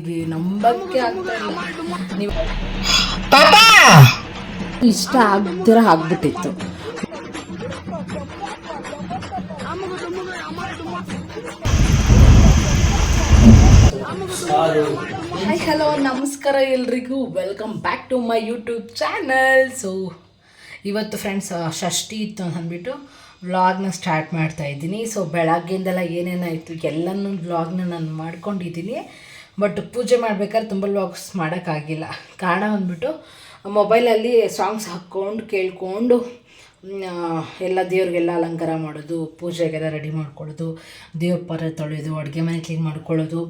ನೋಡ್ರಿ, ನಂಬಕ್ಕೆ ಆಗ್ತಾ ಇಲ್ಲ. ನೀವು ಇಷ್ಟ ಆಗ್ದಿರ ಆಗ್ಬಿಟ್ಟಿತ್ತು. ಹಾಯ್ ಹಲೋ ನಮಸ್ಕಾರ ಎಲ್ರಿಗೂ, welcome back to my YouTube channel. So ಇವತ್ತು ಫ್ರೆಂಡ್ಸ್ ಷಷ್ಠಿ ಇತ್ತು ಅಂತ ಅಂದ್ಬಿಟ್ಟು ವ್ಲಾಗ್ನ ಸ್ಟಾರ್ಟ್ ಮಾಡ್ತಾಯಿದ್ದೀನಿ. ಸೊ ಬೆಳಗ್ಗೆಯಿಂದೆಲ್ಲ ಏನೇನಾಯಿತು ಎಲ್ಲನೂ ವ್ಲಾಗ್ನ ನಾನು ಮಾಡ್ಕೊಂಡಿದ್ದೀನಿ. ಬಟ್ ಪೂಜೆ ಮಾಡ್ಬೇಕಾದ್ರೆ ತುಂಬ ವ್ಲಾಗ್ಸ್ ಮಾಡೋಕ್ಕಾಗಿಲ್ಲ. ಕಾರಣ ಬಂದ್ಬಿಟ್ಟು ಮೊಬೈಲಲ್ಲಿ ಸಾಂಗ್ಸ್ ಹಾಕ್ಕೊಂಡು ಕೇಳಿಕೊಂಡು ಎಲ್ಲ ದೇವ್ರಿಗೆಲ್ಲ ಅಲಂಕಾರ ಮಾಡೋದು, ಪೂಜೆಗೆಲ್ಲ ರೆಡಿ ಮಾಡ್ಕೊಳ್ಳೋದು, ದೇವ್ರ ಪಾತ್ರೆ ತೊಳೆಯೋದು, ಅಡುಗೆ ಮನೆ ಕ್ಲೀನ್ ಮಾಡ್ಕೊಳ್ಳೋದು,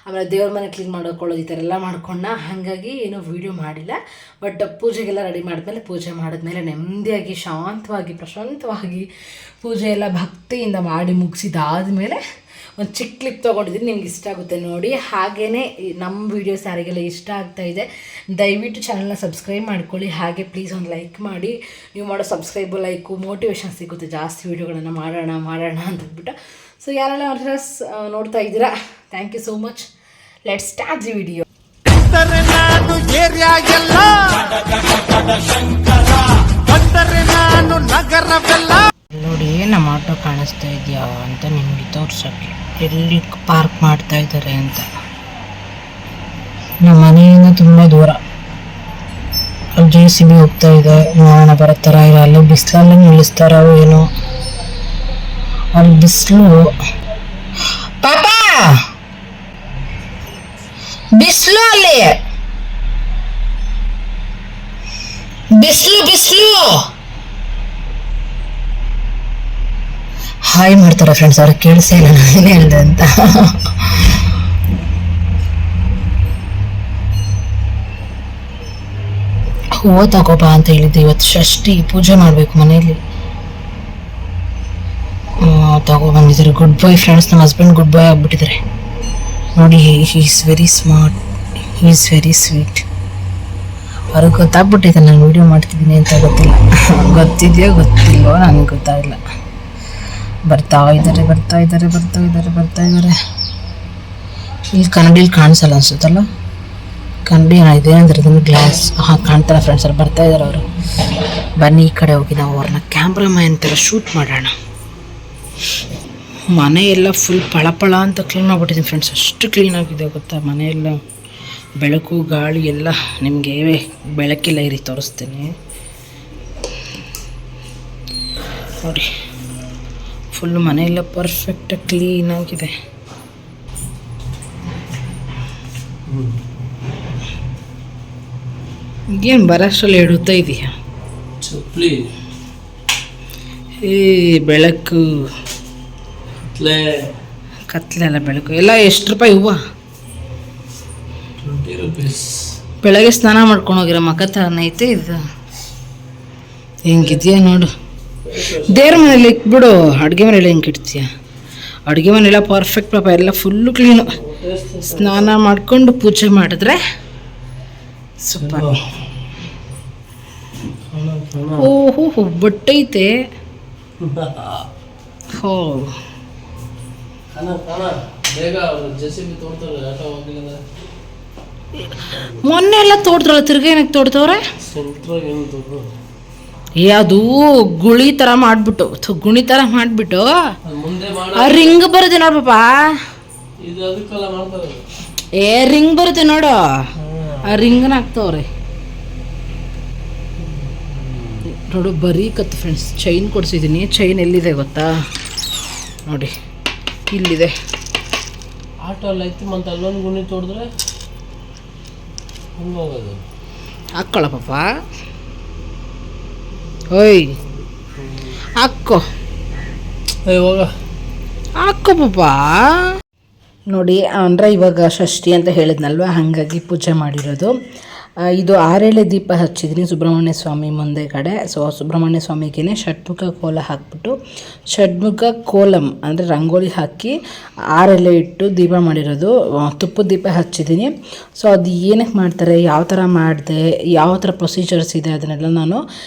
ಆಮೇಲೆ ದೇವ್ರ ಮನೆ ಕ್ಲೀನ್ ಮಾಡ್ಕೊಳ್ಳೋದು, ಈ ಥರ ಎಲ್ಲ ಮಾಡ್ಕೊಂಡ. ಹಾಗಾಗಿ ಏನೂ ವೀಡಿಯೋ ಮಾಡಿಲ್ಲ. ಬಟ್ ಪೂಜೆಗೆಲ್ಲ ರೆಡಿ ಮಾಡಿದ್ಮೇಲೆ, ಪೂಜೆ ಮಾಡಿದ್ಮೇಲೆ ನೆಮ್ಮದಿಯಾಗಿ ಶಾಂತವಾಗಿ ಪ್ರಶಾಂತವಾಗಿ ಪೂಜೆ ಎಲ್ಲ ಭಕ್ತಿಯಿಂದ ಮಾಡಿ ಮುಗಿಸಿದಾದ್ಮೇಲೆ ಒಂದು ಚಿಕ್ಕ ಕ್ಲಿಪ್ ತೊಗೊಂಡಿದ್ದೀನಿ. ನಿಮ್ಗೆ ಇಷ್ಟ ಆಗುತ್ತೆ ನೋಡಿ. ಹಾಗೆಯೇ ನಮ್ಮ ವೀಡಿಯೋಸ್ ಯಾರಿಗೆಲ್ಲ ಇಷ್ಟ ಆಗ್ತಾಯಿದೆ ದಯವಿಟ್ಟು ಚಾನಲ್ನ ಸಬ್ಸ್ಕ್ರೈಬ್ ಮಾಡ್ಕೊಳ್ಳಿ. ಹಾಗೆ ಪ್ಲೀಸ್ ಒಂದು ಲೈಕ್ ಮಾಡಿ. ನೀವು ಮಾಡೋ ಸಬ್ಸ್ಕ್ರೈಬು ಲೈಕು ಮೋಟಿವೇಶನ್ ಸಿಗುತ್ತೆ ಜಾಸ್ತಿ ವೀಡಿಯೋಗಳನ್ನು ಮಾಡೋಣ ಅಂತಂದ್ಬಿಟ್ಟು. ಸೊ ಯಾರೆಲ್ಲ ನೋಡ್ತಾ ಇದ್ದೀರಾ, thank you so much. Let's start the video. ನೋಡಿ ನಮ್ಮ ಆಟೋ ಕಾಣಿಸ್ತಾ ಇದೆಯಾ ಅಂತ ನಿಮಗೆ ತೋರ್ಸೋಕ್ಕೆ ಎಲ್ಲಿ ಪಾರ್ಕ್ ಮಾಡ್ತಾ ಇದ್ದಾರೆ ಅಂತ. ನಮ್ಮ ಮನೆಯಿಂದ ತುಂಬ ದೂರ. ಅಲ್ಲಿ JCB ಹೋಗ್ತಾ ಇದೆ, ನೋಡೋಣ ಬರುತ್ತಾರ ಇಲ್ಲ. ಅಲ್ಲಿ ಬಿಸಿಲಲ್ಲಿ ನಿಲ್ಲಿಸ್ತಾರೋ ಏನೋ. ಅಲ್ಲಿ ಬಿಸಿಲು ಪಾಪ, ಬಿಸಿಲು ಅಲ್ಲಿ ಬಿಸಿಲು ಹಾಯ್ ಮಾಡ್ತಾರೆ ಫ್ರೆಂಡ್ಸ್. ಅವ್ರಿಗೆ ಕೇಳಿಸೇ ಇಲ್ಲ ನಾನೇನು ಹೇಳಿದೆ ಅಂತ. ಹೂವು ತಗೋಬಾ ಅಂತ ಹೇಳಿದ್ದೆ. ಇವತ್ತು ಷಷ್ಠಿ, ಪೂಜೆ ಮಾಡಬೇಕು ಮನೆಯಲ್ಲಿ. ತಗೊಬಂದಿದ್ದಾರೆ. Good boy friends. ನಮ್ಮ ಹಸ್ಬೆಂಡ್ ಗುಡ್ ಬಾಯ್ ಆಗ್ಬಿಟ್ಟಿದ್ದಾರೆ ನೋಡಿ. He is very smart, he is very sweet. ಅವ್ರಿಗೆ ಗೊತ್ತಾಗ್ಬಿಟ್ಟಿದೆ ನಾನು ವೀಡಿಯೋ ಮಾಡ್ತಿದ್ದೀನಿ ಅಂತ. ಗೊತ್ತಿದೆಯೋ ಗೊತ್ತಿಲ್ವೋ ನನಗೆ ಗೊತ್ತಾಗಿಲ್ಲ. ಬರ್ತಾ ಇದ್ದಾರೆ. ಇಲ್ಲಿ ಕನ್ನಡಿಲಿ ಕಾಣಿಸಲ್ಲ ಅನ್ಸುತ್ತಲ್ಲ. ಕನ್ನಡಿ ಏನಾಗಿದೆ ಅಂದರೆ ಅದನ್ನು ಗ್ಲಾಸ್ ಕಾಣ್ತಾರೆ ಫ್ರೆಂಡ್ಸ್. ಅವ್ರು ಬರ್ತಾ ಇದ್ದಾರೆ. ಅವರು ಬನ್ನಿ ಈ ಕಡೆ ಹೋಗಿ ನಾವು ಅವ್ರನ್ನ ಕ್ಯಾಮ್ರಾಮ್ಯಾನ್ ಥರ ಶೂಟ್ ಮಾಡೋಣ. ಮನೆಯೆಲ್ಲ ಫುಲ್ ಪಳ ಅಂತ ಕ್ಲೀನ್ ಮಾಡಿಬಿಟ್ಟಿದ್ದೀನಿ ಫ್ರೆಂಡ್ಸ್. ಅಷ್ಟು ಕ್ಲೀನಾಗಿದೆ ಗೊತ್ತಾ ಮನೆಯೆಲ್ಲ. ಬೆಳಕು ಗಾಳಿ ಎಲ್ಲ ನಿಮಗೆ ಬೆಳಕಿಲ್ಲ ಇರಿ ತೋರಿಸ್ತೀನಿ ನೋಡಿ. ಫುಲ್ ಮನೆಯೆಲ್ಲ ಪರ್ಫೆಕ್ಟಾಗಿ ಕ್ಲೀನಾಗಿದೆ. ಏನು ಬರೋಷ್ಟರಲ್ಲಿ ಇಡುತ್ತಾ ಇದೆಯಾ ಚಪ್ಪಲಿ? ಬೆಳಕು ಕತ್ಲೆ ಅಲ್ಲ ಬೆಳಕು ಎಲ್ಲ. ಎಷ್ಟು ರೂಪಾಯಿ ಹೂವು? 20 ರೂಪೀಸ್. ಬೆಳಗ್ಗೆ ಸ್ನಾನ ಮಾಡ್ಕೊಂಡು ಹೋಗಿರೋ ಮಕ್ಕ ಐತೆ ಇದು. ಹೆಂಗಿದೆಯಾ ನೋಡು. ದೇವ್ರ ಮನೇಲಿ ಇಕ್ಬಿಡು, ಅಡುಗೆ ಮನೇಲಿ ಹೆಂಗೆ ಇಡ್ತೀಯ? ಅಡುಗೆ ಮನೆಯೆಲ್ಲ ಪರ್ಫೆಕ್ಟ್ ಪಾಪ, ಎಲ್ಲ ಫುಲ್ಲು ಕ್ಲೀನು. ಸ್ನಾನ ಮಾಡಿಕೊಂಡು ಪೂಜೆ ಮಾಡಿದ್ರೆ ಸೂಪರ್. ಓಹೋ ಬಟ್ಟೈತೆ. ಹೋ ಮೊನ್ನೆ ಎಲ್ಲ ತೋಡ್ದ್ರಲ್ಲ, ತಿರ್ಗಿ ಏನಕ್ಕೆ ತೋಡ್ತವ್ರೆ? ಅದು ಗುಳಿ ಥರ ಮಾಡಿಬಿಟ್ಟು ಆ ರಿಂಗ್ ಬರುತ್ತೆ ನೋಡು ಪಾಪ. ರಿಂಗ್ ಬರುತ್ತೆ ನೋಡು, ಆ ರಿಂಗ್ನ ಹಾಕ್ತವ್ರೆ ನೋಡು. ಬರೀ ಕತ್ತು ಫ್ರೆಂಡ್ಸ್. ಚೈನ್ ಕೊಡಿಸಿದ್ದೀನಿ. ಚೈನ್ ಎಲ್ಲಿದೆ ಗೊತ್ತಾ ನೋಡಿ, ಇಲ್ಲಿದೆ. ಆಟೋಲ್ಲಿ ಐತಿ ಮತ್ತು ಅಲ್ಲೊಂದು ಗುಣಿ ತೋಡಿದ್ರೆ ಹಾಕ್ಕೊಳ್ಳ ಪಾಪ. ಓಯ್ ಹಾಕ್ಕೋ ಪಾಪ ನೋಡಿ. ಅಂದರೆ ಇವಾಗ ಷಷ್ಠಿ ಅಂತ ಹೇಳಿದ್ನಲ್ವ, ಹಾಗಾಗಿ ಪೂಜೆ ಮಾಡಿರೋದು. ಇದು 6 ದೀಪ ಹಚ್ಚಿದ್ದೀನಿ ಸುಬ್ರಹ್ಮಣ್ಯ ಸ್ವಾಮಿ ಮುಂದೆ ಕಡೆ. ಸೊ ಸುಬ್ರಹ್ಮಣ್ಯ ಸ್ವಾಮಿಗೆ ಷಟ್ಮುಖ ಕೋಲ ಹಾಕ್ಬಿಟ್ಟು, ಷಟ್ಮುಖ ಕೋಲಂ ಅಂದರೆ ರಂಗೋಲಿ ಹಾಕಿ 6 ಇಟ್ಟು ದೀಪ ಮಾಡಿರೋದು. ತುಪ್ಪದ ದೀಪ ಹಚ್ಚಿದ್ದೀನಿ. ಸೊ ಅದು ಏನಕ್ಕೆ ಮಾಡ್ತಾರೆ, ಯಾವ ಥರ ಮಾಡಿದೆ, ಯಾವ ಥರ ಪ್ರೊಸೀಜರ್ಸ್ ಇದೆ, ಅದನ್ನೆಲ್ಲ ನಾನು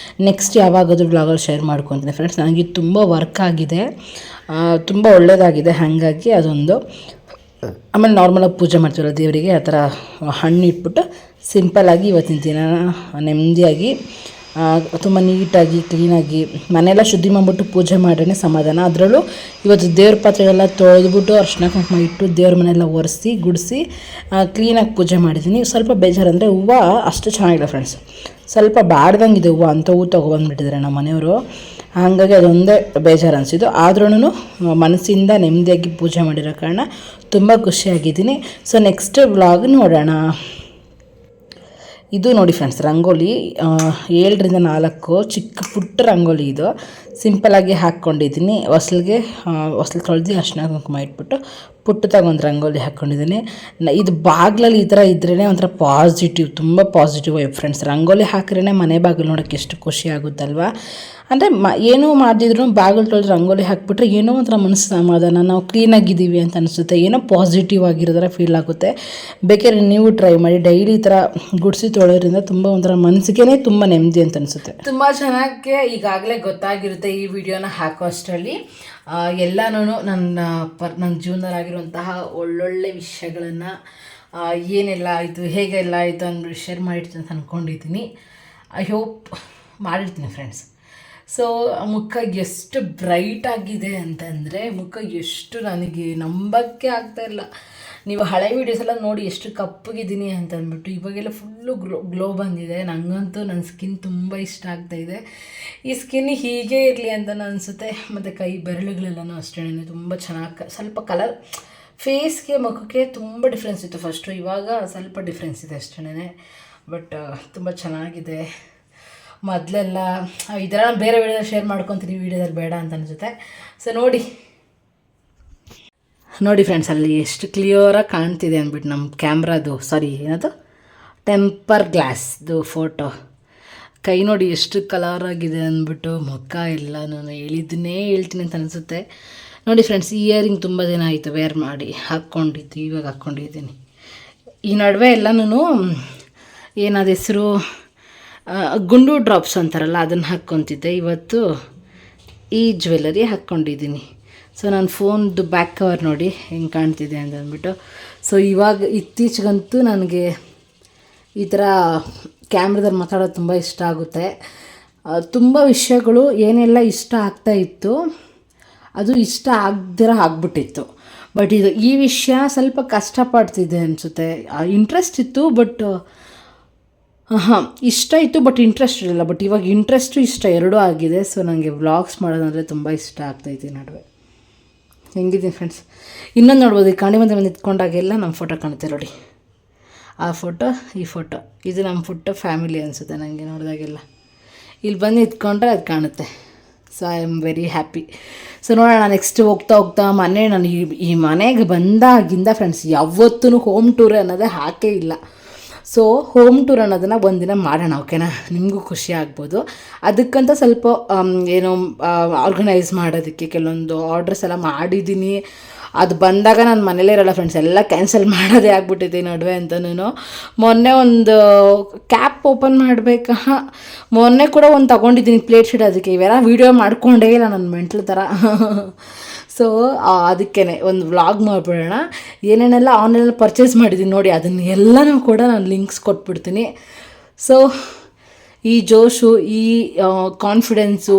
ನೆಕ್ಸ್ಟ್ ಯಾವಾಗಾದ್ರೂ ಬ್ಲಾಗಲ್ಲಿ ಶೇರ್ ಮಾಡ್ಕೊತೀನಿ ಫ್ರೆಂಡ್ಸ್. ನನಗೆ ತುಂಬ ವರ್ಕ್ ಆಗಿದೆ, ತುಂಬ ಒಳ್ಳೆಯದಾಗಿದೆ. ಹಾಗಾಗಿ ಅದೊಂದು ಆಮೇಲೆ ನಾರ್ಮಲಾಗಿ ಪೂಜೆ ಮಾಡ್ತೀವಲ್ಲ ದೇವರಿಗೆ ಆ ಥರ ಹಣ್ಣು ಇಟ್ಬಿಟ್ಟು ಸಿಂಪಲ್ಲಾಗಿ ಇವತ್ತಿನ ದಿನ ನೆಮ್ಮದಿಯಾಗಿ ತುಂಬ ನೀಟಾಗಿ ಕ್ಲೀನಾಗಿ ಮನೆಯೆಲ್ಲ ಶುದ್ಧಿ ಮಾಡಿಬಿಟ್ಟು ಪೂಜೆ ಮಾಡ್ರೇ ಸಮಾಧಾನ. ಅದರಲ್ಲೂ ಇವತ್ತು ದೇವ್ರ ಪಾತ್ರೆಗಳೆಲ್ಲ ತೊಳೆದ್ಬಿಟ್ಟು ಅರ್ಶಿನ ಕುಂಕುಮ ಇಟ್ಟು ದೇವ್ರ ಮನೆಯೆಲ್ಲ ಒರೆಸಿ ಗುಡಿಸಿ ಕ್ಲೀನಾಗಿ ಪೂಜೆ ಮಾಡಿದ್ದೀನಿ. ಸ್ವಲ್ಪ ಬೇಜಾರಂದರೆ ಹೂವು ಅಷ್ಟು ಚೆನ್ನಾಗಿಲ್ಲ ಫ್ರೆಂಡ್ಸ್, ಸ್ವಲ್ಪ ಬಾಡ್ದಂಗಿದೆ ಹೂವು, ಅಂಥ ಹೂವು ತೊಗೊಬಂದುಬಿಟ್ಟಿದ್ದಾರೆ ನಮ್ಮ ಮನೆಯವರು. ಹಾಗಾಗಿ ಅದೊಂದೇ ಬೇಜಾರು ಅನಿಸಿದ್ದು. ಆದ್ರೂ ಮನಸ್ಸಿಂದ ನೆಮ್ಮದಿಯಾಗಿ ಪೂಜೆ ಮಾಡಿರೋ ಕಾರಣ ತುಂಬ ಖುಷಿಯಾಗಿದ್ದೀನಿ. ಸೊ ನೆಕ್ಸ್ಟ್ ವ್ಲಾಗ್ ನೋಡೋಣ. ಇದು ನೋಡಿ ಫ್ರೆಂಡ್ಸ್, ರಂಗೋಲಿ 7 ರಿಂದ 4 ಚಿಕ್ಕ ಪುಟ್ಟ ರಂಗೋಲಿ. ಇದು ಸಿಂಪಲಾಗಿ ಹಾಕ್ಕೊಂಡಿದ್ದೀನಿ. ಹೊಸ್ಲು ತೊಳೆದು ಅರ್ಶಿನ ಕುಂಕುಮ ಇಟ್ಬಿಟ್ಟು ಪುಟ್ಟದಾಗಿ ಒಂದು ರಂಗೋಲಿ ಹಾಕ್ಕೊಂಡಿದ್ದೀನಿ. ಇದು ಬಾಗಿಲಲ್ಲಿ ಈ ಥರ ಇದ್ರೇ ಒಂಥರ ಪಾಸಿಟಿವ್, ತುಂಬ ಪಾಸಿಟಿವ್ ವೈಬ್ ಫ್ರೆಂಡ್ಸ್. ರಂಗೋಲಿ ಹಾಕ್ರೇ ಮನೆ ಬಾಗಿಲು ನೋಡೋಕ್ಕೆ ಎಷ್ಟು ಖುಷಿ ಆಗುತ್ತಲ್ವ. ಅಂದರೆ ಏನೂ ಮಾಡಿದ್ರು ಬಾಗಿಲು ತೊಳೆದು ರಂಗೋಲಿ ಹಾಕಿಬಿಟ್ರೆ ಏನೋ ಒಂಥರ ಮನಸ್ಸು ಸಮಾಧಾನ, ನಾವು ಕ್ಲೀನಾಗಿದ್ದೀವಿ ಅಂತ ಅನಿಸುತ್ತೆ, ಏನೋ ಪಾಸಿಟಿವ್ ಆಗಿರೋದರ ಫೀಲ್ ಆಗುತ್ತೆ. ಬೇಕಾದ್ರೆ ನೀವು ಟ್ರೈ ಮಾಡಿ, ಡೈಲಿ ಈ ಥರ ಗುಡಿಸಿ ತೊಳೆಯೋದ್ರಿಂದ ತುಂಬ ಒಂಥರ ಮನಸ್ಸಿಗೆ ತುಂಬ ನೆಮ್ಮದಿ ಅಂತ ಅನಿಸುತ್ತೆ. ತುಂಬ ಚೆನ್ನಾಗಿ ಈಗಾಗಲೇ ಗೊತ್ತಾಗಿರುತ್ತೆ ಈ ವಿಡಿಯೋನ ಹಾಕೋ ಅಷ್ಟರಲ್ಲಿ. ಎಲ್ಲನೂ ನನ್ನ ಜೀವನದಲ್ಲಾಗಿರುವಂತಹ ಒಳ್ಳೊಳ್ಳೆ ವಿಷಯಗಳನ್ನು ಏನೆಲ್ಲ ಆಯಿತು, ಹೇಗೆಲ್ಲ ಆಯಿತು ಅಂದ್ಬಿಟ್ಟು ಶೇರ್ ಮಾಡಿರ್ತೀನಿ ಅಂತ ಅಂದ್ಕೊಂಡಿದ್ದೀನಿ. ಐ ಹೋಪ್ ಮಾಡಿರ್ತೀನಿ ಫ್ರೆಂಡ್ಸ್. ಸೊ ಮುಖ ಎಷ್ಟು ಬ್ರೈಟ್ ಆಗಿದೆ ಅಂತಂದರೆ, ಮುಖ ಎಷ್ಟು ನನಗೆ ನಂಬಕ್ಕೆ ಆಗ್ತಾಯಿಲ್ಲ. ನೀವು ಹಳೆ ವೀಡಿಯೋಸ್ ಎಲ್ಲ ನೋಡಿ ಎಷ್ಟು ಕಪ್ಪಗಿದ್ದೀನಿ ಅಂತ ಅಂದ್ಬಿಟ್ಟು, ಇವಾಗೆಲ್ಲ ಫುಲ್ಲು ಗ್ಲೋ ಬಂದಿದೆ. ನನಗಂತೂ ನನ್ನ ಸ್ಕಿನ್ ತುಂಬ ಇಷ್ಟ ಆಗ್ತಾಯಿದೆ. ಈ ಸ್ಕಿನ್ ಹೀಗೆ ಇರಲಿ ಅಂತ ಅನಿಸುತ್ತೆ. ಮತ್ತು ಕೈ ಬೆರಳುಗಳೆಲ್ಲನೂ ಅಷ್ಟೇ ತುಂಬ ಚೆನ್ನಾಗಿ, ಸ್ವಲ್ಪ ಕಲರ್ ಫೇಸ್ಗೆ ಮುಖಕ್ಕೆ ತುಂಬ ಡಿಫ್ರೆನ್ಸ್ ಇತ್ತು ಫಸ್ಟು, ಇವಾಗ ಸ್ವಲ್ಪ ಡಿಫ್ರೆನ್ಸ್ ಇದೆ ಅಷ್ಟೇ. ಬಟ್ ತುಂಬ ಚೆನ್ನಾಗಿದೆ. ಮೊದಲೆಲ್ಲ ಇದೆಲ್ಲ ಬೇರೆ ವಿಡಿಯೋದಲ್ಲಿ ಶೇರ್ ಮಾಡ್ಕೊತೀನಿ, ವೀಡಿಯೋದಲ್ಲಿ ಬೇಡ ಅಂತ ಅನಿಸುತ್ತೆ. ಸೊ ನೋಡಿ ಫ್ರೆಂಡ್ಸ್, ಅಲ್ಲಿ ಎಷ್ಟು ಕ್ಲಿಯರಾಗಿ ಕಾಣ್ತಿದೆ ಅಂದ್ಬಿಟ್ಟು ನಮ್ಮ ಕ್ಯಾಮ್ರಾದು, ಏನದು ಟೆಂಪರ್ ಗ್ಲಾಸ್ದು ಫೋಟೋ. ಕೈ ನೋಡಿ ಎಷ್ಟು ಕಲರಾಗಿದೆ ಅಂದ್ಬಿಟ್ಟು, ಮುಖ ಎಲ್ಲ ನಾನು ಹೇಳಿದ್ದನ್ನೇ ಹೇಳ್ತೀನಿ ಅಂತ ಅನಿಸುತ್ತೆ. ನೋಡಿ ಫ್ರೆಂಡ್ಸ್, ಇಯರಿಂಗ್ ತುಂಬ ದಿನ ಆಯಿತು ವೇರ್ ಮಾಡಿ, ಹಾಕ್ಕೊಂಡಿದ್ದು, ಇವಾಗ ಹಾಕ್ಕೊಂಡಿದ್ದೀನಿ. ಈ ನಡುವೆ ಎಲ್ಲನೂ ಏನಾದ ಹೆಸರು ಗುಂಡು ಡ್ರಾಪ್ಸ್ ಅಂತಾರಲ್ಲ, ಅದನ್ನು ಹಾಕ್ಕೊತಿದ್ದೆ. ಇವತ್ತು ಈ ಜ್ಯುವೆಲರಿ ಹಾಕ್ಕೊಂಡಿದ್ದೀನಿ. ಸೊ ನನ್ನ ಫೋನ್ದು ಬ್ಯಾಕ್ ಕವರ್ ನೋಡಿ ಹೆಂಗೆ ಕಾಣ್ತಿದೆ ಅಂತ ಅಂದ್ಬಿಟ್ಟು. ಸೊ ಇವಾಗ ಇತ್ತೀಚೆಗಂತೂ ನನಗೆ ಈ ಥರ ಕ್ಯಾಮ್ರಾದಲ್ಲಿ ಮಾತಾಡೋದು ತುಂಬ ಇಷ್ಟ ಆಗುತ್ತೆ. ತುಂಬ ವಿಷಯಗಳು ಏನೆಲ್ಲ ಇಷ್ಟ ಆಗ್ತಾಯಿತ್ತು ಅದು ಇಷ್ಟ ಆಗದಿರ ಆಗ್ಬಿಟ್ಟಿತ್ತು. ಬಟ್ ಈ ವಿಷಯ ಸ್ವಲ್ಪ ಕಷ್ಟಪಡ್ತಿದ್ದೆ ಅನಿಸುತ್ತೆ. ಇಂಟ್ರೆಸ್ಟ್ ಇತ್ತು, ಬಟ್ ಇಷ್ಟ ಇತ್ತು, ಬಟ್ ಇಂಟ್ರೆಸ್ಟ್ ಇರಲಿಲ್ಲ. ಬಟ್ ಇವಾಗ ಇಂಟ್ರೆಸ್ಟು ಇಷ್ಟ ಎರಡೂ ಆಗಿದೆ. ಸೊ ನನಗೆ ವ್ಲಾಗ್ಸ್ ಮಾಡೋದಂದರೆ ತುಂಬ ಇಷ್ಟ ಆಗ್ತಾಯಿತ್ತು. ನಡುವೆ ಹೆಂಗಿದ್ದೀನಿ ಫ್ರೆಂಡ್ಸ್. ಇನ್ನೊಂದು ನೋಡ್ಬೋದು, ಈ ಕಾಣಿ ಬಂದು ನಿಂತ್ಕೊಂಡಾಗೆಲ್ಲ ನಮ್ಮ ಫೋಟೋ ಕಾಣುತ್ತೆ ನೋಡಿ. ಆ ಫೋಟೋ, ಈ ಫೋಟೋ, ಇದು ನಮ್ಮ ಫುಟ್ಟ ಫ್ಯಾಮಿಲಿ ಅನಿಸುತ್ತೆ ನನಗೆ ನೋಡಿದಾಗೆಲ್ಲ. ಇಲ್ಲಿ ಬಂದು ನಿಂತ್ಕೊಂಡ್ರೆ ಅದು ಕಾಣುತ್ತೆ. So I am very happy. So ನೋಡೋಣ ನೆಕ್ಸ್ಟ್ ಹೋಗ್ತಾ ನಾನು ಈ ಮನೆಗೆ ಬಂದಾಗಿಂದ ಫ್ರೆಂಡ್ಸ್ ಯಾವತ್ತೂ ಹೋಮ್ ಟೂರ್ ಅನ್ನೋದೇ ಹಾಕೇ ಇಲ್ಲ. ಸೊ ಹೋಮ್ ಟೂರ್ ಅನ್ನೋದನ್ನು ಒಂದಿನ ಮಾಡೋಣ, ಓಕೆನಾ? ನಿಮಗೂ ಖುಷಿ ಆಗ್ಬೋದು. ಅದಕ್ಕಂತ ಸ್ವಲ್ಪ ಏನೋ ಆರ್ಗನೈಸ್ ಮಾಡೋದಕ್ಕೆ ಕೆಲವೊಂದು ಆರ್ಡ್ರಸ್ ಎಲ್ಲ ಮಾಡಿದ್ದೀನಿ. ಅದು ಬಂದಾಗ ನಾನು ಮನೇಲೇ ಇರೋಲ್ಲ ಫ್ರೆಂಡ್ಸ್, ಎಲ್ಲ ಕ್ಯಾನ್ಸಲ್ ಮಾಡೋದೇ ಆಗ್ಬಿಟ್ಟಿದೆ ನಡುವೆ ಅಂತನೂ. ಮೊನ್ನೆ ಒಂದು ಕ್ಯಾಪ್ ಓಪನ್ ಮಾಡಬೇಕಾ, ಮೊನ್ನೆ ಕೂಡ ಒಂದು ತೊಗೊಂಡಿದ್ದೀನಿ ಪ್ಲೇಟ್ ಶೀಟ್. ಅದಕ್ಕೆ ಇವೆಲ್ಲ ವೀಡಿಯೋ ಮಾಡ್ಕೊಂಡೇ ಇಲ್ಲ ನನ್ನ ಮೆಂಟ್ಲು ಥರ. ಸೊ ಅದಕ್ಕೇ ಒಂದು ವ್ಲಾಗ್ ಮಾಡಿಬಿಡೋಣ. ಏನೇನೆಲ್ಲ ಆನ್ಲೈನಲ್ಲಿ ಪರ್ಚೇಸ್ ಮಾಡಿದ್ದೀನಿ ನೋಡಿ, ಅದನ್ನು ಎಲ್ಲನೂ ಕೂಡ ನಾನು ಲಿಂಕ್ಸ್ ಕೊಟ್ಬಿಡ್ತೀನಿ. ಸೊ ಈ ಜೋಶು, ಈ ಕಾನ್ಫಿಡೆನ್ಸು,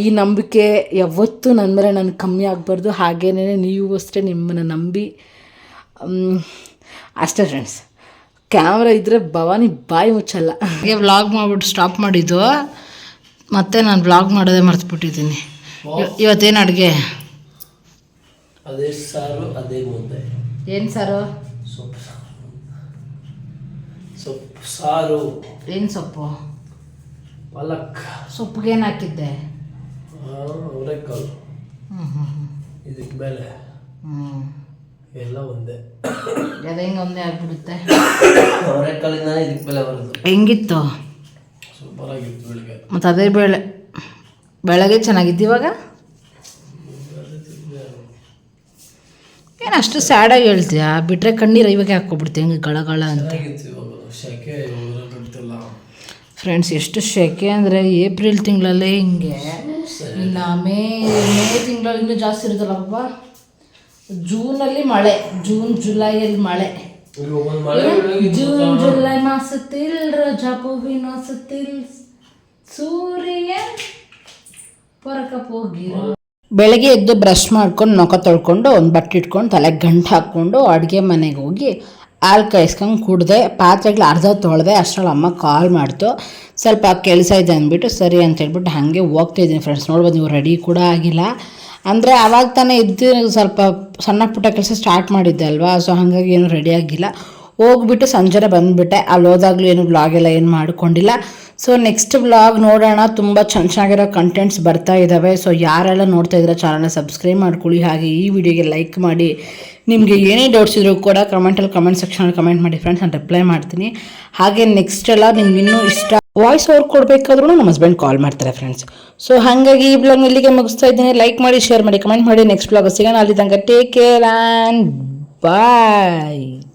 ಈ ನಂಬಿಕೆ ಯಾವತ್ತೂ ನನ್ನ ಮೇಲೆ ನನಗೆ ಕಮ್ಮಿ ಆಗಬಾರ್ದು. ಹಾಗೇನೇ ನೀವು ಅಷ್ಟೇ ನಿಮ್ಮನ್ನು ನಂಬಿ ಅಷ್ಟೇ ಫ್ರೆಂಡ್ಸ್. ಕ್ಯಾಮ್ರಾ ಇದ್ದರೆ ಭವಾನಿ ಬಾಯಿ ಮುಚ್ಚಲ್ಲ. ಹಾಗೆ ವ್ಲಾಗ್ ಮಾಡಿಬಿಟ್ಟು ಸ್ಟಾಪ್ ಮಾಡಿದ್ದು, ಮತ್ತೆ ನಾನು ವ್ಲಾಗ್ ಮಾಡೋದೇ ಮರ್ತ್ಬಿಟ್ಟಿದ್ದೀನಿ. ಇವತ್ತೇನು ಅಡುಗೆ? ಅದೇ ಸಾರು, ಅದೇ ಮುದ್ದೆ. ಏನು ಸಾರು? ಸೊಪ್ಪು ಸಾರು. ಏನು ಸೊಪ್ಪು? ಪಾಲಕ್. ಸೊಪ್ಪಿಗೆ ಏನು ಹಾಕಿದ್ದೆ? ಅವರೆಕಾಳು. ಇದಕ್ಕೆ ಮೇಲೆ ಎಲ್ಲ ಒಂದೇ. ಅದು ಹೆಂಗೆ ಒಂದೇ ಆಗ್ಬಿಡುತ್ತೆ? ಅವರೆಕಾಳಿಂದ ಇದಕ್ಕೆ ಬೆಲೆ ಬರೋದು. ಹೆಂಗಿತ್ತು? ಸೂಪರ್ ಆಗಿತ್ತು ಬೆಳಗ್ಗೆ. ಮತ್ತು ಅದೇ ಬೆಳಗ್ಗೆ ಚೆನ್ನಾಗಿತ್ತು. ಇವಾಗ ಏನು ಅಷ್ಟು ಸ್ಯಾಡಾಗಿ ಹೇಳ್ತೀಯಾ? ಬಿಟ್ಟರೆ ಕಣ್ಣೀರು ಇವಾಗ ಹಾಕ್ಕೊಬಿಡ್ತೀವಿ ಹೆಂಗೆ ಗಳಗಳ ಅಂತ. ಫ್ರೆಂಡ್ಸ್ ಎಷ್ಟು ಸೆಕೆ ಅಂದರೆ ಏಪ್ರಿಲ್ ತಿಂಗಳಲ್ಲೇ ಹಿಂಗೆ, ಇನ್ನು ಮೇ ತಿಂಗಳಲ್ಲಿ ಇನ್ನೂ ಜಾಸ್ತಿ ಇರುತ್ತಲ್ಲಪ್ಪ. ಜೂನಲ್ಲಿ ಮಳೆ, ಜೂನ್ ಜುಲೈಯಲ್ಲಿ ಮಳೆ. ಈಗ ಒಂದು ಮಳೆ ಬೆಳಗ್ಗೆ ಜೂನ್ ಜುಲೈ ಮಾಸത്തിൽ ರಜಾಪೂವಿನ ಮಾಸത്തിൽ ಸೂರ್ಯ ಪೊರಕ ಹೋಗಿರೋ. ಬೆಳಗ್ಗೆ ಎದ್ದು ಬ್ರಷ್ ಮಾಡ್ಕೊಂಡು ಮುಖ ತೊಳ್ಕೊಂಡು ಒಂದು ಬಟ್ಟೆ ಇಟ್ಕೊಂಡು ತಲೆಗೆ ಗಂಟು ಹಾಕ್ಕೊಂಡು ಅಡುಗೆ ಮನೆಗೆ ಹೋಗಿ ಹಾಲು ಕಾಯಿಸ್ಕೊಂಡು ಕುಡ್ದೆ. ಪಾತ್ರೆಗಳು ಅರ್ಧ ತೊಳೆದೆ. ಅಷ್ಟರಲ್ಲಿ ಅಮ್ಮ ಕಾಲ್ ಮಾಡ್ತು, ಸ್ವಲ್ಪ ಕೆಲಸ ಇದೆ ಅಂದ್ಬಿಟ್ಟು ಸರಿ ಅಂತ ಹೇಳ್ಬಿಟ್ಟು ಹಾಗೆ ಹೋಗ್ತಾಯಿದ್ದೀನಿ ಫ್ರೆಂಡ್ಸ್. ನೋಡ್ಬೋದು ನೀವು ರೆಡಿ ಕೂಡ ಆಗಿಲ್ಲ ಅಂದರೆ ಆವಾಗ ತಾನೇ ಇದ್ದು ಸ್ವಲ್ಪ ಸಣ್ಣ ಪುಟ್ಟ ಕೆಲಸ ಸ್ಟಾರ್ಟ್ ಮಾಡಿದ್ದೆ ಅಲ್ವಾ. ಸೊ ಹಾಗಾಗಿ ಏನು ರೆಡಿ ಆಗಿಲ್ಲ. ಹೋಗ್ಬಿಟ್ಟು ಸಂಜೆ ಬಂದುಬಿಟ್ಟೆ. ಅಲ್ಲಿ ಹೋದಾಗಲೂ ಏನು ವ್ಲಾಗೆಲ್ಲ ಏನು ಮಾಡ್ಕೊಂಡಿಲ್ಲ. ಸೊ ನೆಕ್ಸ್ಟ್ ವ್ಲಾಗ್ ನೋಡೋಣ. ತುಂಬ ಚೆನ್ನಾಗಿರೋ ಕಂಟೆಂಟ್ಸ್ ಬರ್ತಾ ಇದ್ದಾವೆ. ಸೊ ಯಾರೆಲ್ಲ ನೋಡ್ತಾ ಇದ್ದೀರಾ ಚಾನಲ್ನ ಸಬ್ಸ್ಕ್ರೈಬ್ ಮಾಡ್ಕೊಳ್ಳಿ. ಹಾಗೆ ಈ ವಿಡಿಯೋಗೆ ಲೈಕ್ ಮಾಡಿ. ನಿಮಗೆ ಏನೇ ಡೌಟ್ಸ್ ಇದ್ರೂ ಕೂಡ ಕಮೆಂಟ್ ಸೆಕ್ಷನಲ್ಲಿ ಕಮೆಂಟ್ ಮಾಡಿ ಫ್ರೆಂಡ್ಸ್, ನಾನು ರಿಪ್ಲೈ ಮಾಡ್ತೀನಿ. ಹಾಗೆ ನೆಕ್ಸ್ಟ್ ಎಲ್ಲ ನಿಮ್ಗೆ ಇನ್ನೂ ಇಷ್ಟ ವಾಯ್ಸ್ ಓವರ್ ಕೊಡಬೇಕಾದ್ರೂ ನಮ್ಮ ಹಸ್ಬೆಂಡ್ ಕಾಲ್ ಮಾಡ್ತಾರೆ ಫ್ರೆಂಡ್ಸ್. ಸೊ ಹಾಗಾಗಿ ಈ ಬ್ಲಾಗ್ ಇಲ್ಲಿಗೆ ಮುಗಿಸ್ತಾ ಇದ್ದೀನಿ. ಲೈಕ್ ಮಾಡಿ, ಶೇರ್ ಮಾಡಿ, ಕಮೆಂಟ್ ಮಾಡಿ. ನೆಕ್ಸ್ಟ್ ಬ್ಲಾಗ್ ಸಿಗೋಣ. ಅಲ್ಲಿ ತನಕ ಟೇಕ್ ಕೇರ್ ಆ್ಯಂಡ್ ಬಾಯ್.